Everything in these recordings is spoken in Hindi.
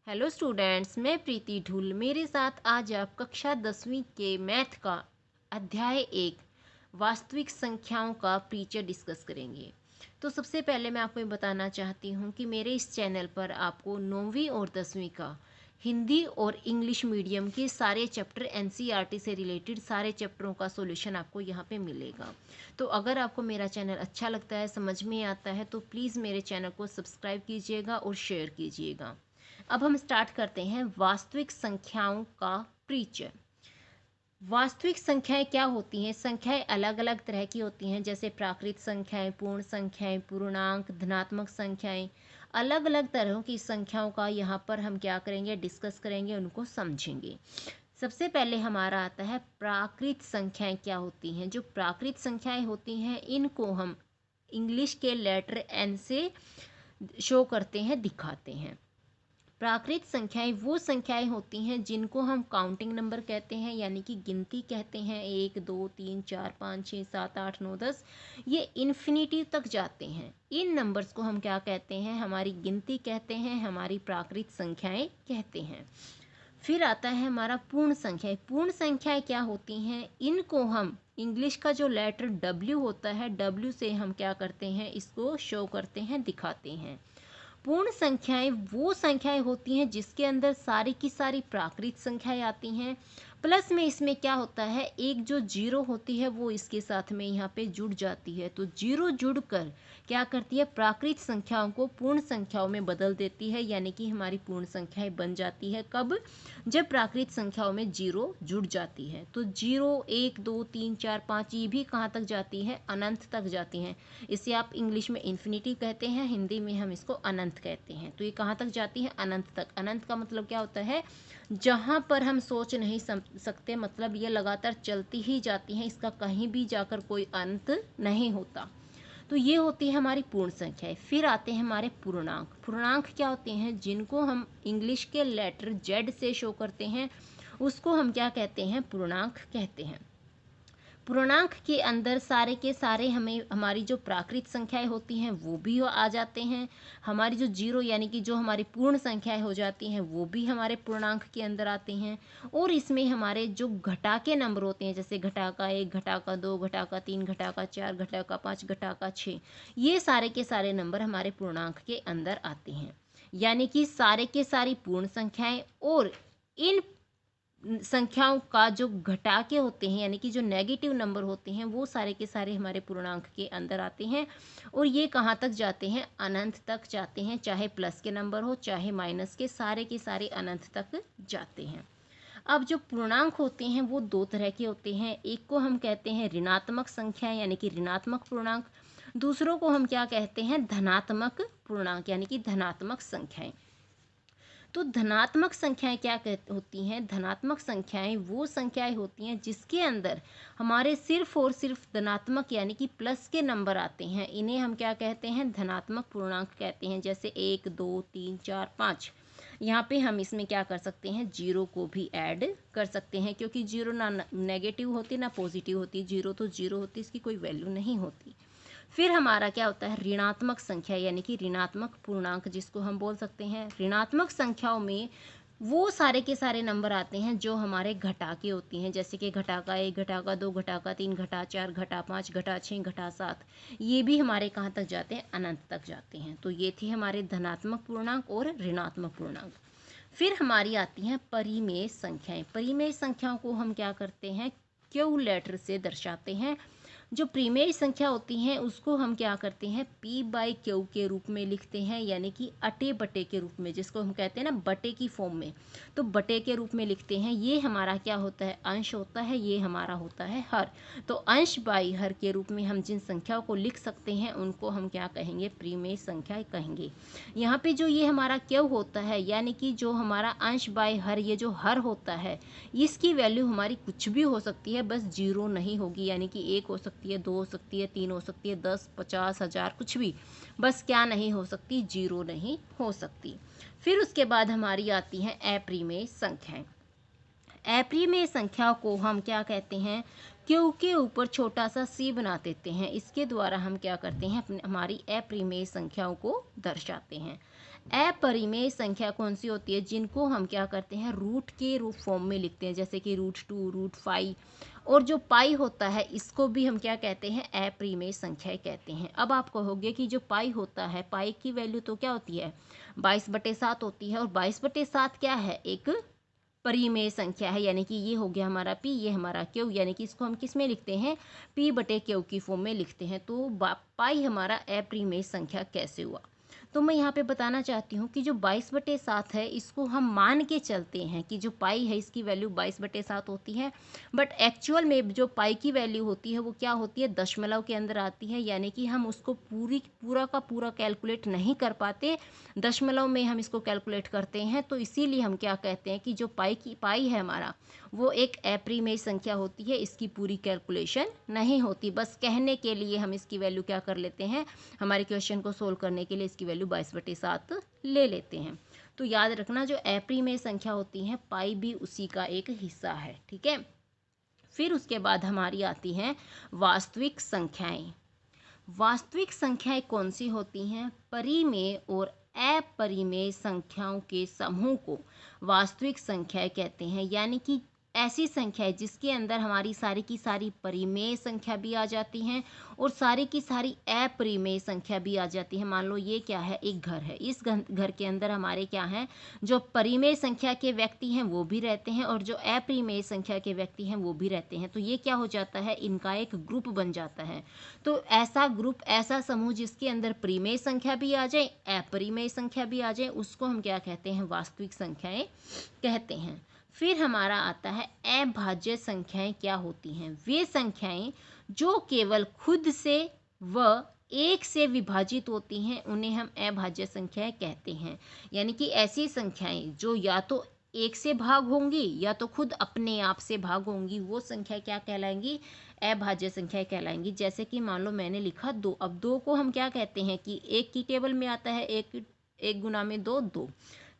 हेलो स्टूडेंट्स, मैं प्रीति ढुल मेरे साथ आज आप कक्षा 10वीं के मैथ का अध्याय 1 वास्तविक संख्याओं का परिचय डिस्कस करेंगे। तो सबसे पहले मैं आपको ये बताना चाहती हूँ कि मेरे इस चैनल पर आपको 9वीं और 10वीं का हिंदी और इंग्लिश मीडियम के सारे चैप्टर एनसीईआरटी से रिलेटेड सारे चैप्टरों का सॉल्यूशन आपको यहाँ पे मिलेगा। तो अगर आपको मेरा चैनल अच्छा लगता है, समझ में आता है, तो प्लीज़ मेरे चैनल को सब्सक्राइब कीजिएगा और शेयर कीजिएगा। अब हम स्टार्ट करते हैं वास्तविक संख्याओं का परिचय। वास्तविक संख्याएं क्या होती हैं? संख्याएं अलग अलग तरह की होती हैं, जैसे प्राकृत संख्याएं, पूर्ण संख्याएं, पूर्णांक, धनात्मक संख्याएं। अलग अलग तरह की संख्याओं का यहाँ पर हम क्या करेंगे, डिस्कस करेंगे, उनको समझेंगे। सबसे पहले हमारा आता है प्राकृत संख्याएं क्या होती हैं। जो प्राकृत संख्याएं होती हैं इनको हम इंग्लिश के लेटर एन से शो करते हैं, दिखाते हैं। प्राकृत संख्याएं वो संख्याएं होती हैं जिनको हम काउंटिंग नंबर कहते हैं, यानी कि गिनती कहते हैं। 1 2 3 4 5 6 7 8 9 10 ये इन्फिनिटी तक जाते हैं। इन नंबर्स को हम क्या कहते हैं? हमारी गिनती कहते हैं, हमारी प्राकृत संख्याएं कहते हैं। फिर आता है हमारा पूर्ण संख्याएं। पूर्ण संख्याएं क्या होती हैं? इनको हम इंग्लिश का जो लेटर W होता है, W से हम क्या करते हैं, इसको शो करते हैं, दिखाते हैं। पूर्ण संख्याएं वो संख्याएं होती हैं जिसके अंदर सारी की सारी प्राकृत संख्याएं आती हैं, प्लस में इसमें क्या होता है, एक जो जीरो होती है वो इसके साथ में यहाँ पे जुड़ जाती है। तो जीरो जुड़कर क्या करती है, प्राकृत संख्याओं को पूर्ण संख्याओं में बदल देती है, यानी कि हमारी पूर्ण संख्याएं बन जाती है। कब? जब प्राकृत संख्याओं में जीरो जुड़ जाती है। तो 0 1 2 3 4 5 ये भी कहाँ तक जाती है? अनंत तक जाती हैं। इसे आप इंग्लिश में इन्फिनिटी कहते हैं, हिंदी में हम इसको अनंत कहते हैं। तो ये कहाँ तक जाती है? अनंत तक। अनंत का मतलब क्या होता है? जहाँ पर हम सोच नहीं सकते, मतलब ये लगातार चलती ही जाती हैं, इसका कहीं भी जाकर कोई अंत नहीं होता। तो ये होती है हमारी पूर्ण संख्याएं। फिर आते हैं हमारे पूर्णांक। पूर्णांक क्या होते हैं? जिनको हम इंग्लिश के लेटर जेड से शो करते हैं, उसको हम क्या कहते हैं? पूर्णांक कहते हैं। पूर्णांक के अंदर सारे के सारे हमें हमारी जो प्राकृत संख्याएं होती हैं वो भी आ जाते हैं। हमारी जो जीरो यानी कि जो हमारी पूर्ण संख्याएं हो जाती हैं वो भी हमारे पूर्णांक के अंदर आते हैं। और इसमें हमारे जो घटा के नंबर होते हैं, जैसे घटा का 1, घटा का 2, घटा का 3, घटा का 4, घटा का 5, घटा का 6, ये सारे के सारे नंबर हमारे पूर्णांक के अंदर आते हैं। यानी कि सारे के सारी पूर्ण संख्याएं और इन संख्याओं का जो घटा के होते हैं, यानी कि जो नेगेटिव नंबर होते हैं, वो सारे के सारे हमारे पूर्णांक के अंदर आते हैं। और ये कहाँ तक जाते हैं? अनंत तक जाते हैं। चाहे प्लस के नंबर हो चाहे माइनस के सारे अनंत तक जाते हैं। अब जो पूर्णांक होते हैं वो दो तरह के होते हैं। एक को हम कहते हैं ऋणात्मक संख्या, यानी कि ऋणात्मक पूर्णांक। दूसरों को हम क्या कहते हैं? धनात्मक पूर्णांक, यानी कि धनात्मक संख्याएं। तो धनात्मक संख्याएं क्या होती हैं? धनात्मक संख्याएं वो संख्याएं होती हैं जिसके अंदर हमारे सिर्फ और सिर्फ धनात्मक यानी कि प्लस के नंबर आते हैं। इन्हें हम क्या कहते हैं? धनात्मक पूर्णांक कहते हैं। जैसे 1 2 3 4 5, यहाँ पे हम इसमें क्या कर सकते हैं? जीरो को भी ऐड कर सकते हैं, क्योंकि जीरो ना नेगेटिव होती ना पॉजिटिव होती। जीरो तो जीरो होती, इसकी कोई वैल्यू नहीं होती। फिर हमारा क्या होता है? ऋणात्मक संख्या, यानी कि ऋणात्मक पूर्णांक जिसको हम बोल सकते हैं। ऋणात्मक संख्याओं में वो सारे के सारे नंबर आते हैं जो हमारे घटा के होती हैं, जैसे कि घटा का 1, घटा का 2, घटा का 3, घटा 4, घटा 5, घटा 6, घटा 7। ये भी हमारे कहाँ तक जाते हैं? अनंत तक जाते हैं। तो ये थे हमारे धनात्मक पूर्णांक और ऋणात्मक पूर्णांक। फिर हमारी आती हैं परिमेय संख्याएं। परिमेय संख्याओं को हम क्या करते हैं? क्यू लेटर से दर्शाते हैं। जो प्रीमेय संख्या होती हैं उसको हम क्या करते हैं? P/Q के रूप में लिखते हैं, यानी कि अटे बटे के रूप में, जिसको हम कहते हैं ना बटे की फॉर्म में। तो बटे के रूप में लिखते हैं। ये हमारा क्या होता है? अंश होता है। ये हमारा होता है हर। तो अंश बाई हर के रूप में हम जिन संख्याओं को लिख सकते हैं उनको हम क्या कहेंगे? प्रीमेय संख्या कहेंगे। यहाँ पे जो ये हमारा क्यू होता है, यानी कि जो हमारा अंश बाई हर, ये जो हर होता है, इसकी वैल्यू हमारी कुछ भी हो सकती है, बस जीरो नहीं होगी। यानी कि 1 हो सकती है, 2 हो सकती है, 3 हो सकती है, 10 50 1000 कुछ भी, बस क्या नहीं हो सकती? जीरो नहीं हो सकती। फिर उसके बाद हमारी आती हैं अप्रिमेय संख्याएं। अप्रिमेय संख्या को हम क्या कहते हैं? क्यू के ऊपर छोटा सा सी बना देते हैं। इसके द्वारा हम क्या करते हैं? हमारी अप्रिमेय संख्याओं को दर्शाते हैं। अपरिमेय संख्या कौन सी होती है, जिनको हम क्या करते हैं, रूट के रूप फॉर्म में लिखते हैं, जैसे कि √2, √5। और जो पाई होता है इसको भी हम क्या कहते हैं, अपरिमेय संख्या कहते हैं। अब आप कहोगे कि जो पाई होता है, पाई की वैल्यू तो क्या होती है, 22/7 होती है। और 22/7 क्या है, एक परिमेय संख्या है, यानी कि ये हो गया हमारा p, ये हमारा q, यानी कि इसको हम किस में लिखते हैं, p/q की फॉर्म में लिखते हैं। तो पाई हमारा अपरिमेय संख्या कैसे हुआ। तो मैं यहाँ पे बताना चाहती हूँ कि जो 22/7 है इसको हम मान के चलते हैं कि जो पाई है इसकी वैल्यू 22/7 होती है, बट एक्चुअल में जो पाई की वैल्यू होती है वो क्या होती है, दशमलव के अंदर आती है, यानी कि हम उसको पूरा का पूरा कैलकुलेट नहीं कर पाते, दशमलव में हम इसको कैलकुलेट करते हैं। तो इसीलिए हम क्या कहते हैं कि जो पाई है हमारा वो एक अपरिमेय संख्या होती है, इसकी पूरी कैलकुलेशन नहीं होती, बस कहने के लिए हम इसकी वैल्यू क्या कर लेते हैं, हमारे क्वेश्चन को सोल्व करने के लिए इसकी वैल्यू 22/7 ले लेते हैं। तो याद रखना जो अपरिमेय संख्या होती है पाई भी उसी का एक हिस्सा है, ठीक है। फिर उसके बाद हमारी आती हैं वास्तविक संख्याएं। वास्तविक संख्याएं कौन सी होती हैं, परिमेय और अपरिमेय संख्याओं के समूह को वास्तविक संख्याएं कहते हैं, यानी कि ऐसी संख्या है जिसके अंदर हमारी सारी की सारी परिमेय संख्या भी आ जाती हैं और सारी की सारी अपरिमेय संख्या भी आ जाती है। मान लो ये क्या है, एक घर है, इस घर के अंदर हमारे क्या हैं, जो परिमेय संख्या के व्यक्ति हैं वो भी रहते हैं और जो अपरिमेय संख्या के व्यक्ति हैं वो भी रहते हैं। तो ये क्या हो जाता है, इनका एक ग्रुप बन जाता है। तो ऐसा ग्रुप, ऐसा समूह जिसके अंदर परिमेय संख्या भी आ जाए, अपरिमेय संख्या भी आ जाए, उसको हम क्या कहते हैं, वास्तविक संख्याएं कहते हैं। फिर हमारा आता है अभाज्य संख्याएं क्या होती हैं, वे संख्याएं जो केवल खुद से व एक से विभाजित होती हैं उन्हें हम अभाज्य संख्याएं कहते हैं। यानी कि ऐसी संख्याएं जो या तो एक से भाग होंगी या तो खुद अपने आप से भाग होंगी, वो संख्या क्या कहलाएंगी, अभाज्य संख्या कहलाएंगी। जैसे कि मान लो मैंने लिखा 2, अब 2 को हम क्या कहते हैं कि एक की टेबल में आता है, एक गुना में 2, 2,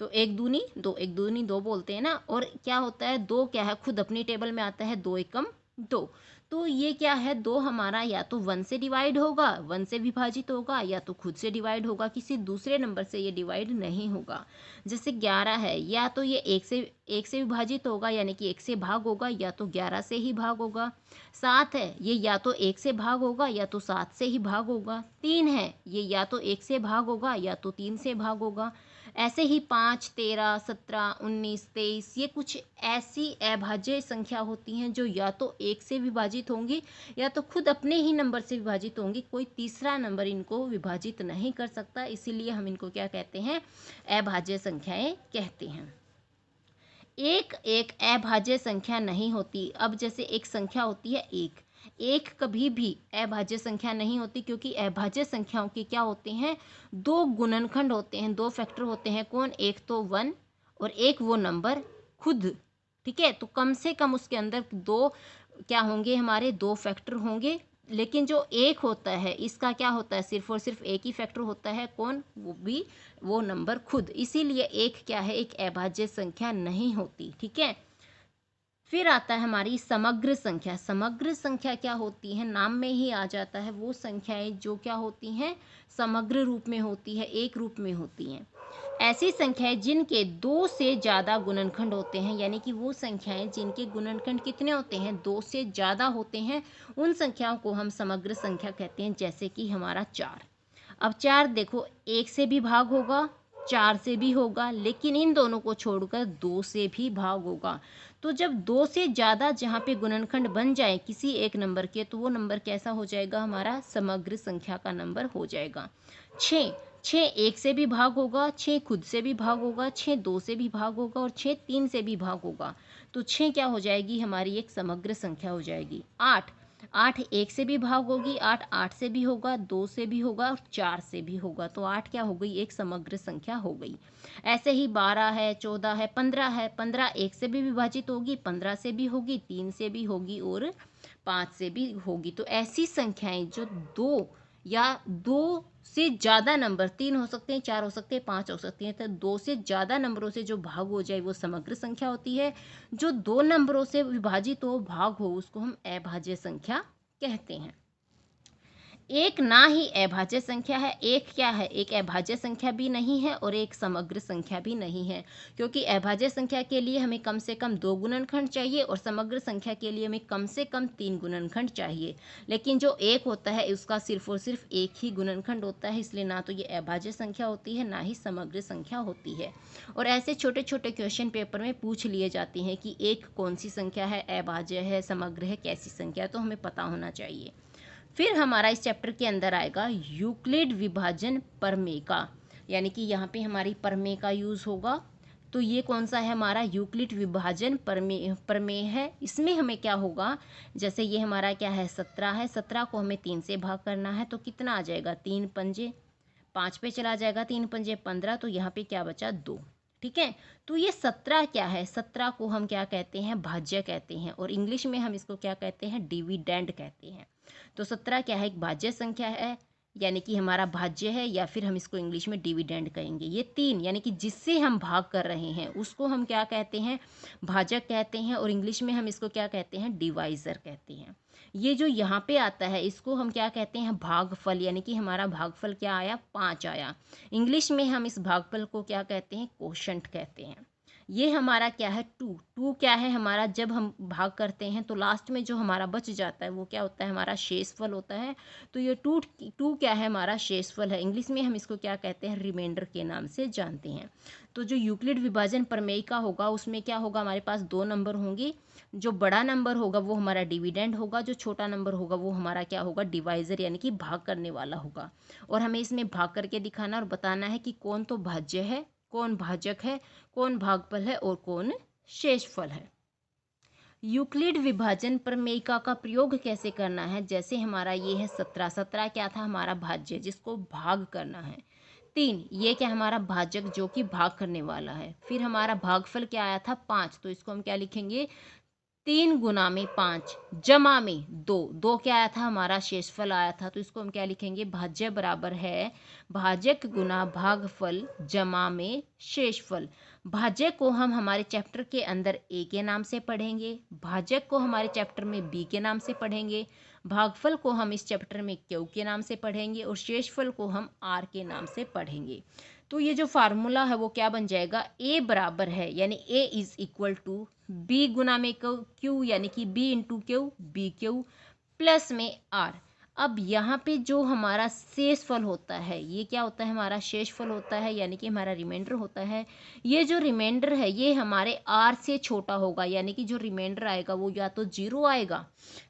तो एक दूनी 2, एक दूनी 2 बोलते हैं ना। और क्या होता है, 2 क्या है, खुद अपनी टेबल में आता है, 2 एकम 2। तो ये क्या है, 2 हमारा या तो 1 से डिवाइड होगा, 1 से विभाजित होगा, या तो खुद से डिवाइड होगा, किसी दूसरे नंबर से ये डिवाइड नहीं होगा। जैसे 11 है, या तो ये 1 से विभाजित होगा, यानी कि 1 से भाग होगा, या तो 11 से ही भाग होगा। 7 है, ये या तो 1 से भाग होगा या तो 7 से ही भाग होगा। 3 है, ये या तो 1 से भाग होगा या तो 3 से भाग होगा। ऐसे ही 5, 13, 17, 19, 23 ये कुछ ऐसी अभाज्य संख्या होती हैं जो या तो 1 से विभाजित होंगी या तो खुद अपने ही नंबर से विभाजित होंगी, कोई तीसरा नंबर इनको विभाजित नहीं कर सकता, इसीलिए हम इनको क्या कहते हैं, अभाज्य संख्याएं कहते हैं। एक एक अभाज्य संख्या नहीं होती। अब जैसे एक संख्या होती है एक कभी भी अभाज्य संख्या नहीं होती, क्योंकि अभाज्य संख्याओं के क्या होते हैं, 2 गुणनखंड होते हैं, 2 फैक्टर होते हैं। कौन, एक तो 1 और एक वो नंबर खुद, ठीक है। तो कम से कम उसके अंदर 2 क्या होंगे, हमारे 2 फैक्टर होंगे। लेकिन जो एक होता है इसका क्या होता है, सिर्फ और सिर्फ एक ही फैक्टर होता है, कौन, वो भी वो नंबर खुद। इसीलिए एक क्या है, एक अभाज्य संख्या नहीं होती, ठीक है। फिर आता है हमारी समग्र संख्या। समग्र संख्या क्या होती है, नाम में ही आ जाता है, वो संख्याएं जो क्या होती हैं, समग्र रूप में होती है, एक रूप में होती हैं। ऐसी संख्याएं जिनके 2 से ज़्यादा गुणनखंड होते हैं, यानी कि वो संख्याएं जिनके गुणनखंड कितने होते हैं, 2 से ज़्यादा होते हैं, उन संख्याओं को हम समग्र संख्या कहते हैं। जैसे कि हमारा 4। अब 4 देखो, 1 से भी भाग होगा, 4 से भी होगा, लेकिन इन दोनों को छोड़कर 2 से भी भाग होगा। तो जब 2 से ज़्यादा जहाँ पे गुणनखंड बन जाए किसी एक नंबर के, तो वो नंबर कैसा हो जाएगा, हमारा समग्र संख्या का नंबर हो जाएगा। 6 1 से भी भाग होगा, 6 खुद से भी भाग होगा, 6 2 से भी भाग होगा और 6 3 से भी भाग होगा। तो 6 क्या हो जाएगी, हमारी एक समग्र संख्या हो जाएगी। 8 1 से भी भाग होगी, 8 से भी होगा, 2 से भी होगा और 4 से भी होगा। तो 8 क्या हो गई, एक समग्र संख्या हो गई। ऐसे ही 12 है, 14 है, 15 है, 15 1 से भी विभाजित होगी, 15 से भी होगी, 3 से भी होगी और 5 से भी होगी। तो ऐसी संख्याएं जो 2 या 2 से ज़्यादा नंबर, 3 हो सकते हैं, 4 हो सकते हैं, 5 हो सकते हैं, तो 2 से ज़्यादा नंबरों से जो भाग हो जाए वो समग्र संख्या होती है। जो 2 नंबरों से विभाजित हो, भाग हो, उसको हम अभाज्य संख्या कहते हैं। एक ना ही अभाज्य संख्या है, एक क्या है, एक अभाज्य संख्या भी नहीं है और एक समग्र संख्या भी नहीं है, क्योंकि अभाज्य संख्या के लिए हमें कम से कम 2 गुणनखंड चाहिए और समग्र संख्या के लिए हमें कम से कम 3 गुणनखंड चाहिए। लेकिन जो एक होता है उसका सिर्फ और सिर्फ एक ही गुणनखंड होता है, इसलिए ना तो ये अभाज्य संख्या होती है ना ही समग्र संख्या होती है। और ऐसे छोटे छोटे क्वेश्चन पेपर में पूछ लिए जाते हैं कि एक कौन सी संख्या है, अभाज्य है, समग्र है, कैसी संख्या है, तो हमें पता होना चाहिए। फिर हमारा इस चैप्टर के अंदर आएगा यूक्लिड विभाजन प्रमेय का, यानी कि यहाँ पे हमारी प्रमेय का यूज़ होगा। तो ये कौन सा है, हमारा यूक्लिड विभाजन प्रमेय है। इसमें हमें क्या होगा, जैसे ये हमारा क्या है 17 है, 17 को हमें 3 से भाग करना है, तो कितना आ जाएगा 3 पंजे 5 पे चला जाएगा, 3 पंजे 15, तो यहाँ पे क्या बचा 2। ठीक है, तो ये 17 क्या है, 17 को हम क्या कहते हैं, भाज्य कहते हैं, और इंग्लिश में हम इसको क्या कहते हैं, डिविडेंड कहते हैं। तो 17 क्या है, एक भाज्य संख्या है, यानी कि हमारा भाज्य है, या फिर हम इसको इंग्लिश में डिविडेंड कहेंगे। ये 3 यानी कि जिससे हम भाग कर रहे हैं उसको हम क्या कहते हैं, भाजक कहते हैं, और इंग्लिश में हम इसको क्या कहते हैं, डिवाइजर कहते हैं। ये जो यहाँ पे आता है इसको हम क्या कहते हैं, भागफल, यानी कि हमारा भागफल क्या आया, 5 आया। इंग्लिश में हम इस भागफल को क्या कहते हैं, कोशंट कहते हैं। ये हमारा क्या है, 2 क्या है हमारा, जब हम भाग करते हैं तो लास्ट में जो हमारा बच जाता है वो क्या होता है, हमारा शेषफल होता है। तो ये 2 क्या है, हमारा शेषफल है। इंग्लिश में हम इसको क्या कहते हैं, रिमाइंडर के नाम से जानते हैं। तो जो यूक्लिड विभाजन प्रमेय का होगा उसमें क्या होगा, हमारे पास 2 नंबर होंगे। जो बड़ा नंबर होगा वो हमारा डिविडेंड होगा, जो छोटा नंबर होगा वो हमारा क्या होगा, डिवाइजर, यानी कि भाग करने वाला होगा। और हमें इसमें भाग करके दिखाना और बताना है कि कौन तो भाज्य है, कौन भाजक है, कौन भागफल है और कौन शेषफल है। यूक्लिड विभाजन प्रमेय का प्रयोग कैसे करना है, जैसे हमारा ये है 17, 17 क्या था, हमारा भाज्य जिसको भाग करना है। 3 ये क्या हमारा भाजक जो कि भाग करने वाला है। फिर हमारा भागफल क्या आया था 5, तो इसको हम क्या लिखेंगे, 3 गुना में 5 जमा में 2 क्या आया था, हमारा शेषफल आया था, तो इसको हम क्या लिखेंगे, भाज्य बराबर है भाजक गुना भागफल जमा में शेषफल। भाजक को हम हमारे चैप्टर के अंदर ए के नाम से पढ़ेंगे, भाजक को हमारे चैप्टर में बी के नाम से पढ़ेंगे, भागफल को हम इस चैप्टर में क्यू के नाम से पढ़ेंगे और शेषफल को हम आर के नाम से पढ़ेंगे। तो ये जो फार्मूला है वो क्या बन जाएगा, ए बराबर है, यानी A is equal to B गुना में क्यू, यानी कि B into Q, B Q plus में आर। अब यहाँ पे जो हमारा शेषफल होता है ये क्या होता है, हमारा शेषफल होता है, यानी कि हमारा रिमाइंडर होता है। ये जो रिमाइंडर है ये हमारे आर से छोटा होगा, यानी कि जो रिमाइंडर आएगा वो या तो 0 आएगा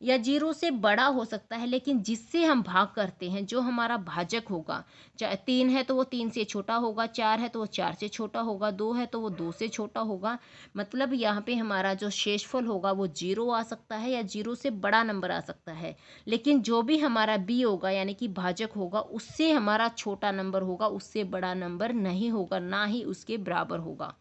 या 0 से बड़ा हो सकता है, लेकिन जिससे हम भाग करते हैं जो हमारा भाजक होगा, चाहे 3 है तो वो 3 से छोटा होगा, 4 है तो वो 4 से छोटा होगा, 2 है तो वो 2 से छोटा होगा। मतलब यहाँ पे हमारा जो शेषफल होगा वो 0 आ सकता है या 0 से बड़ा नंबर आ सकता है, लेकिन जो भी हमारा बी होगा यानी कि भाजक होगा उससे हमारा छोटा नंबर होगा, उससे बड़ा नंबर नहीं होगा, ना ही उसके बराबर होगा।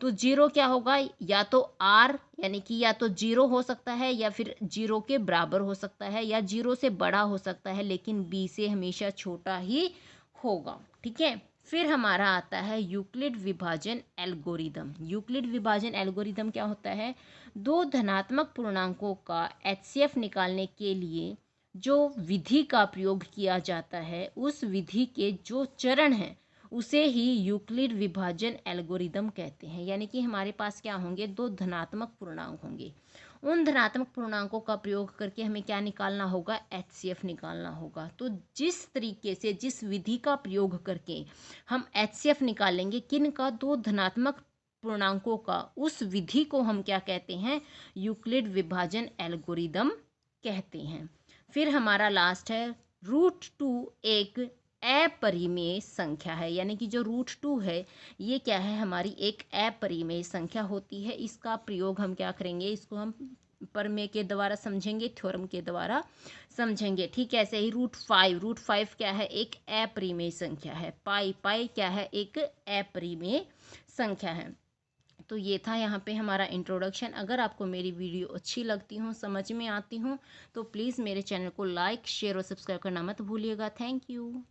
तो 0 क्या होगा, या तो आर यानी कि या तो 0 हो सकता है या फिर 0 के बराबर हो सकता है या 0 से बड़ा हो सकता है, लेकिन बी से हमेशा छोटा ही होगा। ठीक है, फिर हमारा आता है यूक्लिड विभाजन एल्गोरिदम। यूक्लिड विभाजन एल्गोरिदम क्या होता है, 2 धनात्मक पूर्णांकों का एचसीएफ निकालने के लिए जो विधि का प्रयोग किया जाता है उस विधि के जो चरण हैं उसे ही यूक्लिड विभाजन एल्गोरिदम कहते हैं। यानी कि हमारे पास क्या होंगे, 2 धनात्मक पूर्णांक होंगे, उन धनात्मक पूर्णांकों का प्रयोग करके हमें क्या निकालना होगा, एचसीएफ निकालना होगा। तो जिस तरीके से जिस विधि का प्रयोग करके हम एचसीएफ निकालेंगे किन का, 2 धनात्मक पूर्णांकों का, उस विधि को हम क्या कहते हैं, यूक्लिड विभाजन एल्गोरिदम कहते हैं। फिर हमारा लास्ट है √2 एक अपरिमेय संख्या है, यानी कि जो √2 है ये क्या है, हमारी एक अपरिमेय संख्या होती है। इसका प्रयोग हम क्या करेंगे, इसको हम प्रमेय के द्वारा समझेंगे, थ्योरम के द्वारा समझेंगे। ठीक है, ऐसे ही √5 क्या है, एक अपरिमेय संख्या है। पाई क्या है, एक अपरिमेय संख्या है। तो ये था यहाँ पे हमारा इंट्रोडक्शन। अगर आपको मेरी वीडियो अच्छी लगती हो, समझ में आती हो, तो प्लीज़ मेरे चैनल को लाइक, शेयर और सब्सक्राइब करना मत भूलिएगा। Thank you.